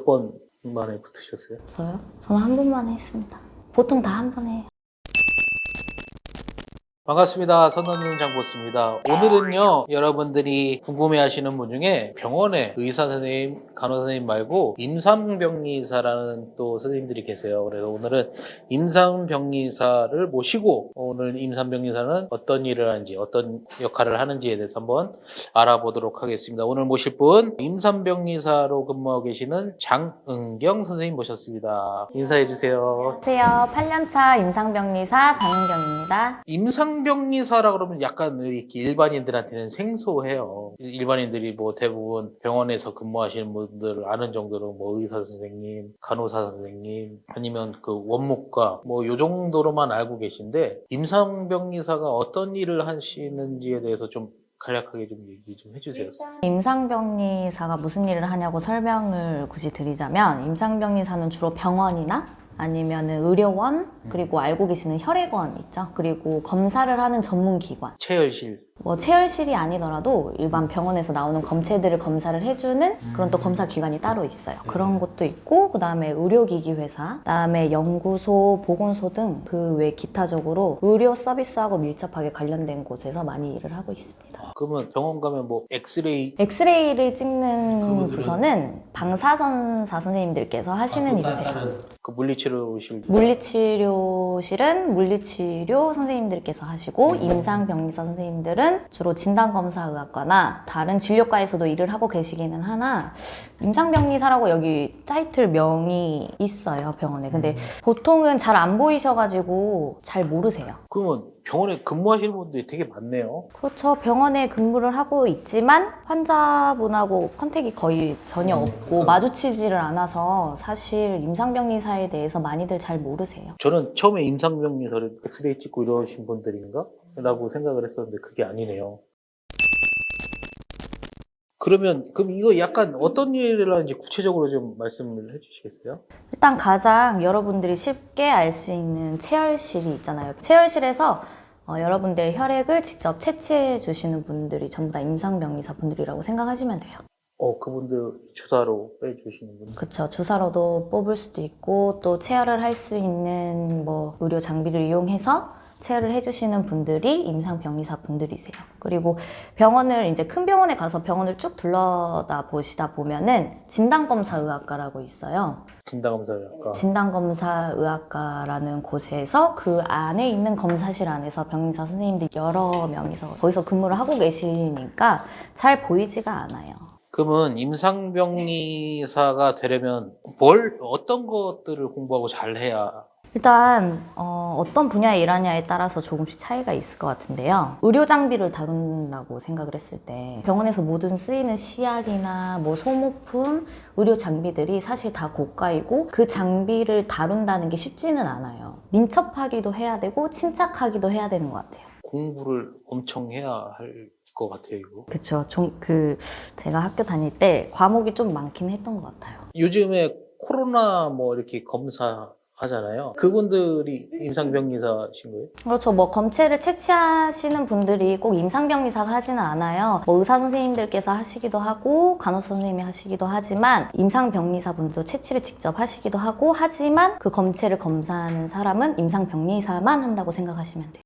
몇 번 만에 붙으셨어요? 저요? 저는 한 번만 했습니다. 보통 다 한 번 해요. 반갑습니다. 선원님 장보스입니다. 오늘은요, 여러분들이 궁금해하시는 분 중에 병원에 의사 선생님, 간호사 선생님 말고 임상병리사라는 또 선생님들이 계세요. 그래서 오늘은 임상병리사를 모시고 오늘 임상병리사는 어떤 일을 하는지, 어떤 역할을 하는지에 대해서 한번 알아보도록 하겠습니다. 오늘 모실 분 임상병리사로 근무하고 계시는 장은경 선생님 모셨습니다. 인사해 주세요. 안녕하세요. 8년차 임상병리사 장은경입니다. 임상병리사라 그러면 약간 이렇게 일반인들한테는 생소해요. 일반인들이 뭐 대부분 병원에서 근무하시는 분들 아는 정도로 뭐 의사 선생님, 간호사 선생님, 아니면 그 원무과 뭐 요 정도로만 알고 계신데 임상병리사가 어떤 일을 하시는지에 대해서 좀 간략하게 좀 얘기 좀 해주세요. 임상병리사가 무슨 일을 하냐고 설명을 굳이 드리자면 임상병리사는 주로 병원이나 아니면 의료원, 그리고 알고 계시는 혈액원 있죠. 그리고 검사를 하는 전문기관. 체열실. 뭐 체열실이 아니더라도 일반 병원에서 나오는 검체들을 검사를 해주는 그런 또 검사 기관이 따로 있어요. 그런 것도 있고, 그 다음에 의료기기 회사, 그 다음에 연구소, 보건소 등 그 외 기타적으로 의료 서비스하고 밀접하게 관련된 곳에서 많이 일을 하고 있습니다. 그러면 병원 가면 뭐 엑스레이 엑스레이를 찍는 그분들은- 부서는 방사선사 선생님들께서 하시는 일이세요. 그 물리치료실 물리치료실은 물리치료 선생님들께서 하시고, 임상병리사 선생님들은 주로 진단검사의학과나 다른 진료과에서도 일을 하고 계시기는 하나, 임상병리사라고 여기 타이틀 명이 있어요, 병원에. 근데 보통은 잘 안 보이셔가지고 잘 모르세요. 그러면 병원에 근무하시는 분들이 되게 많네요. 그렇죠. 병원에 근무를 하고 있지만 환자분하고 컨택이 거의 전혀 없고 마주치지를 않아서 사실 임상병리사에 대해서 많이들 잘 모르세요. 저는 처음에 임상병리사를 엑스레이 찍고 이러신 분들인가? 라고 생각을 했었는데 그게 아니네요. 그럼 이거 약간 어떤 일을 하는지 구체적으로 좀 말씀을 해주시겠어요? 일단 가장 여러분들이 쉽게 알 수 있는 체열실이 있잖아요. 체열실에서 여러분들 혈액을 직접 채취해 주시는 분들이 전부 다 임상병리사 분들이라고 생각하시면 돼요. 그분들 주사로 빼주시는 분. 그쵸. 주사로도 뽑을 수도 있고, 또 체열을 할 수 있는 뭐 의료 장비를 이용해서 체열을 해주시는 분들이 임상병리사 분들이세요. 그리고 병원을 이제 큰 병원에 가서 병원을 쭉 둘러다 보시다 보면은 진단검사의학과라고 있어요. 진단검사학과. 진단검사의학과라는 곳에서 그 안에 있는 검사실 안에서 병리사 선생님들이 여러 명이서 거기서 근무를 하고 계시니까 잘 보이지가 않아요. 그러면 임상병리사가 되려면 어떤 것들을 공부하고 잘 해야? 일단 어떤 분야에 일하냐에 따라서 조금씩 차이가 있을 것 같은데요. 의료 장비를 다룬다고 생각을 했을 때 병원에서 모든 쓰이는 시약이나 뭐 소모품, 의료 장비들이 사실 다 고가이고 그 장비를 다룬다는 게 쉽지는 않아요. 민첩하기도 해야 되고 침착하기도 해야 되는 것 같아요. 공부를 엄청 해야 할 것 같아요, 이거. 그쵸. 제가 학교 다닐 때 과목이 좀 많긴 했던 것 같아요. 요즘에 코로나 뭐 이렇게 검사 하잖아요. 그분들이 임상병리사신 거예요? 그렇죠. 뭐 검체를 채취하시는 분들이 꼭 임상병리사가 하지는 않아요. 뭐 의사 선생님들께서 하시기도 하고 간호사 선생님이 하시기도 하지만 임상병리사 분들도 채취를 직접 하시기도 하고, 하지만 그 검체를 검사하는 사람은 임상병리사만 한다고 생각하시면 돼요.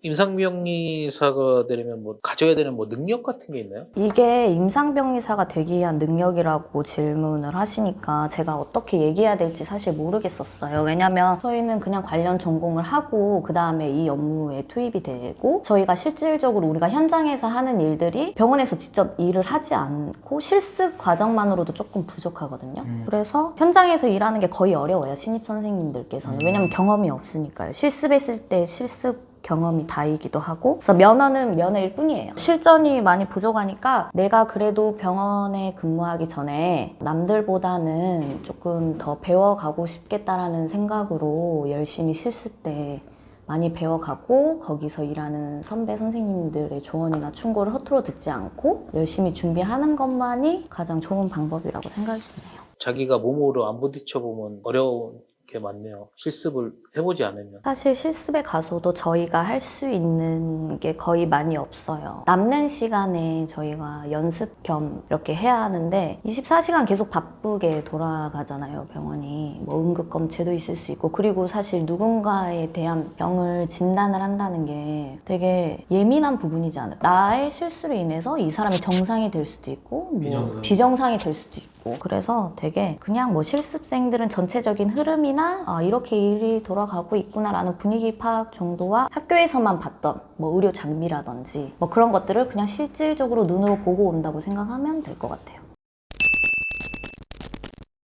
임상병리사가 되려면 뭐 가져야 되는 뭐 능력 같은 게 있나요? 이게 임상병리사가 되기 위한 능력이라고 질문을 하시니까 제가 어떻게 얘기해야 될지 사실 모르겠었어요. 왜냐면 저희는 그냥 관련 전공을 하고 그 다음에 이 업무에 투입이 되고, 저희가 실질적으로 우리가 현장에서 하는 일들이 병원에서 직접 일을 하지 않고 실습 과정만으로도 조금 부족하거든요. 그래서 현장에서 일하는 게 거의 어려워요, 신입 선생님들께서는. 왜냐면 경험이 없으니까요. 실습했을 때 실습 경험이 다이기도 하고, 그래서 면허는 면허일 뿐이에요. 실전이 많이 부족하니까 내가 그래도 병원에 근무하기 전에 남들보다는 조금 더 배워가고 싶겠다라는 생각으로 열심히 실습 때 많이 배워가고, 거기서 일하는 선배 선생님들의 조언이나 충고를 허투루 듣지 않고 열심히 준비하는 것만이 가장 좋은 방법이라고 생각이 드네요. 자기가 몸으로 안 부딪혀보면 어려운 게 많네요. 실습을 해보지 않으면. 사실 실습에 가서도 저희가 할 수 있는 게 거의 많이 없어요. 남는 시간에 저희가 연습 겸 이렇게 해야 하는데 24시간 계속 바쁘게 돌아가잖아요, 병원이. 뭐 응급검체도 있을 수 있고, 그리고 사실 누군가에 대한 병을 진단을 한다는 게 되게 예민한 부분이지 않을까. 나의 실수로 인해서 이 사람이 정상이 될 수도 있고 뭐 비정상이 될 수도 있고, 그래서 되게 그냥 뭐 실습생들은 전체적인 흐름이나 이렇게 일이 돌아가고 있구나라는 분위기 파악 정도와 학교에서만 봤던 뭐 의료 장비라든지 뭐 그런 것들을 그냥 실질적으로 눈으로 보고 온다고 생각하면 될 것 같아요.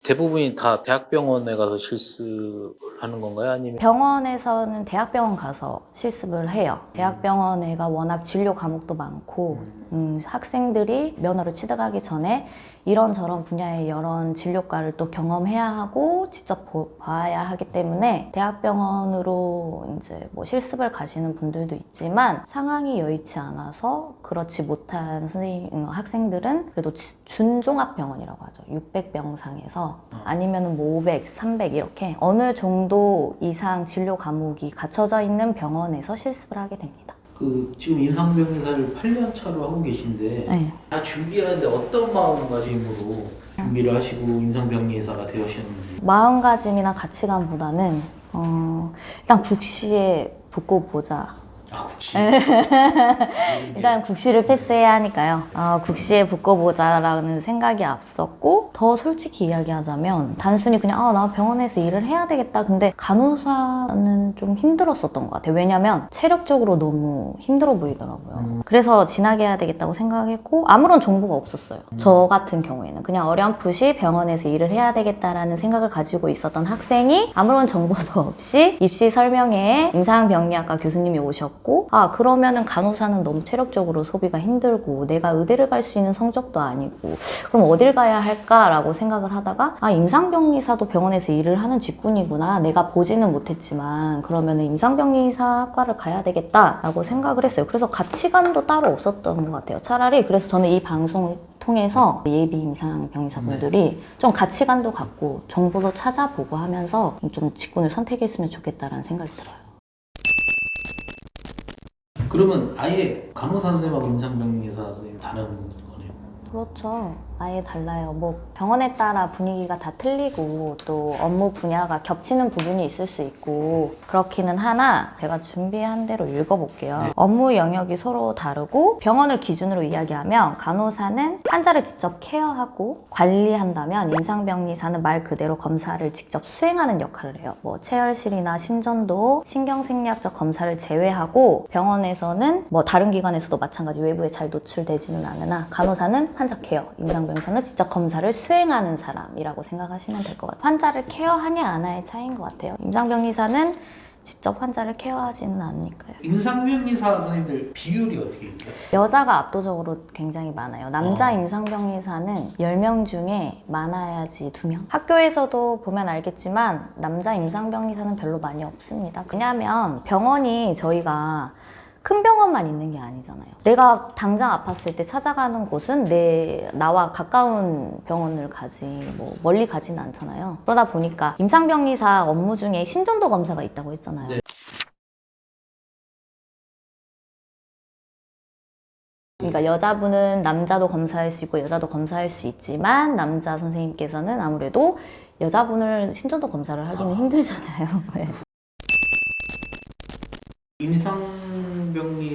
대부분이 다 대학병원에 가서 실습을 하는 건가요? 아니면 병원에서는 대학병원 가서 실습을 해요. 대학병원에가 워낙 진료 과목도 많고 학생들이 면허를 취득하기 전에 이런저런 분야의 여러 진료과를 또 경험해야 하고 직접 봐야 하기 때문에 대학병원으로 이제 뭐 실습을 가시는 분들도 있지만, 상황이 여의치 않아서 그렇지 못한 학생들은 그래도 준종합병원이라고 하죠. 600병상에서 아니면 뭐 500, 300 이렇게 어느 정도 이상 진료 과목이 갖춰져 있는 병원에서 실습을 하게 됩니다. 지금 임상병리사를 8년 차로 하고 계신데 네. 다 준비하는데 어떤 마음가짐으로 준비를 하시고 임상병리사가 되셨는지. 마음가짐이나 가치관보다는 일단 국시에 붙고 보자. 국시. 일단 국시를 패스해야 하니까요. 국시에 붙어보자라는 생각이 앞섰고, 더 솔직히 이야기하자면 단순히 그냥 나 병원에서 일을 해야 되겠다. 근데 간호사는 좀 힘들었었던 것 같아요. 왜냐면 체력적으로 너무 힘들어 보이더라고요. 그래서 진학해야 해야 되겠다고 생각했고, 아무런 정보가 없었어요. 저 같은 경우에는 그냥 어렴풋이 병원에서 일을 해야 되겠다라는 생각을 가지고 있었던 학생이 아무런 정보도 없이 입시 설명회에 임상병리학과 교수님이 오셨고, 그러면은 간호사는 너무 체력적으로 소비가 힘들고 내가 의대를 갈 수 있는 성적도 아니고 그럼 어딜 가야 할까라고 생각을 하다가 임상병리사도 병원에서 일을 하는 직군이구나. 내가 보지는 못했지만 그러면은 임상병리사학과를 가야 되겠다라고 생각을 했어요. 그래서 가치관도 따로 없었던 것 같아요. 차라리 그래서 저는 이 방송을 통해서 예비 임상병리사분들이 좀 가치관도 갖고 정보도 찾아보고 하면서 좀 직군을 선택했으면 좋겠다라는 생각이 들어요. 그러면 아예 간호사 선생님하고 임상병리사 선생님 다른 거네요? 그렇죠. 아예 달라요. 뭐 병원에 따라 분위기가 다 틀리고 또 업무 분야가 겹치는 부분이 있을 수 있고 그렇기는 하나, 제가 준비한 대로 읽어볼게요. 네. 업무 영역이 서로 다르고, 병원을 기준으로 이야기하면 간호사는 환자를 직접 케어하고 관리한다면 임상병리사는 말 그대로 검사를 직접 수행하는 역할을 해요. 뭐 체열실이나 심전도, 신경생리학적 검사를 제외하고, 병원에서는 뭐 다른 기관에서도 마찬가지 외부에 잘 노출되지는 않으나 간호사는 환자 케어, 임상병리사는 직접 검사를 수행하는 사람이라고 생각하시면 될 것 같아요. 환자를 케어하냐 안 하냐의 차이인 것 같아요. 임상병리사는 직접 환자를 케어하지는 않으니까요. 임상병리사 선생님들 비율이 어떻게 돼요? 여자가 압도적으로 굉장히 많아요. 남자 임상병리사는 10명 중에 많아야지 2명? 학교에서도 보면 알겠지만 남자 임상병리사는 별로 많이 없습니다. 왜냐하면 병원이 저희가 큰 병원만 있는 게 아니잖아요. 내가 당장 아팠을 때 찾아가는 곳은 나와 가까운 병원을 가지 뭐 멀리 가지는 않잖아요. 그러다 보니까 임상병리사 업무 중에 심전도 검사가 있다고 했잖아요. 네. 그러니까 여자분은 남자도 검사할 수 있고 여자도 검사할 수 있지만, 남자 선생님께서는 아무래도 여자분을 심전도 검사를 하기는 힘들잖아요. 네. 임상병리사가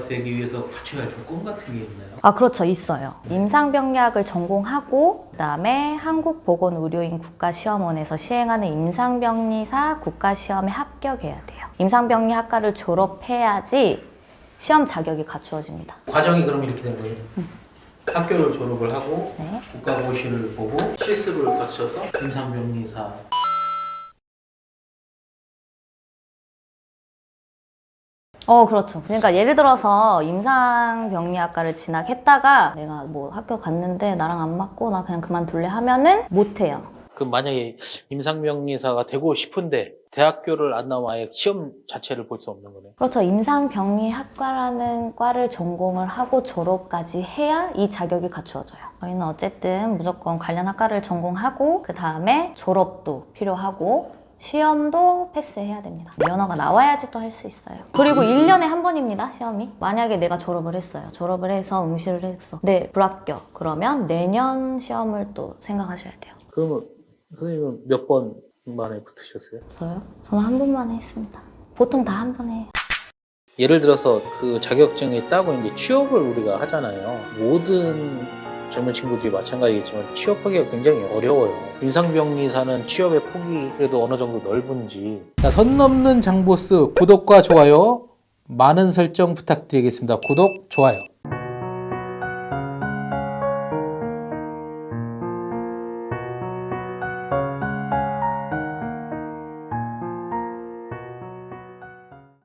되기 위해서 갖춰야 할 조건 같은 게 있나요? 그렇죠. 있어요. 임상병리학을 전공하고 그다음에 한국보건의료인 국가시험원에서 시행하는 임상병리사 국가시험에 합격해야 돼요. 임상병리학과를 졸업해야지 시험 자격이 갖추어집니다. 과정이 그럼 이렇게 된 거예요? 학교를 졸업을 하고 네. 국가고시를 보고 실습을 거쳐서 임상병리사. 그렇죠. 그러니까 예를 들어서 임상병리학과를 진학했다가 내가 뭐 학교 갔는데 나랑 안 맞고 나 그냥 그만둘래 하면은 못해요. 그럼 만약에 임상병리사가 되고 싶은데 대학교를 안 나오면 아예 시험 자체를 볼 수 없는 거네요. 그렇죠. 임상병리학과라는 과를 전공을 하고 졸업까지 해야 이 자격이 갖추어져요. 저희는 어쨌든 무조건 관련 학과를 전공하고 그 다음에 졸업도 필요하고 시험도 패스해야 됩니다. 면허가 나와야지 또 할 수 있어요. 그리고 1년에 한 번입니다, 시험이. 만약에 내가 졸업을 했어요. 졸업을 해서 응시를 했어. 네, 불합격. 그러면 내년 시험을 또 생각하셔야 돼요. 그러면 선생님은 몇 번 만에 붙으셨어요? 저요? 저는 한 번만 했습니다. 보통 다 한 번 해요. 예를 들어서 그 자격증이 따고 이제 취업을 우리가 하잖아요. 모든 젊은 친구들이 마찬가지겠지만 취업하기가 굉장히 어려워요. 임상병리사는 취업의 폭이 그래도 어느 정도 넓은지. 자, 선 넘는 장보스 구독과 좋아요, 많은 설정 부탁드리겠습니다. 구독, 좋아요.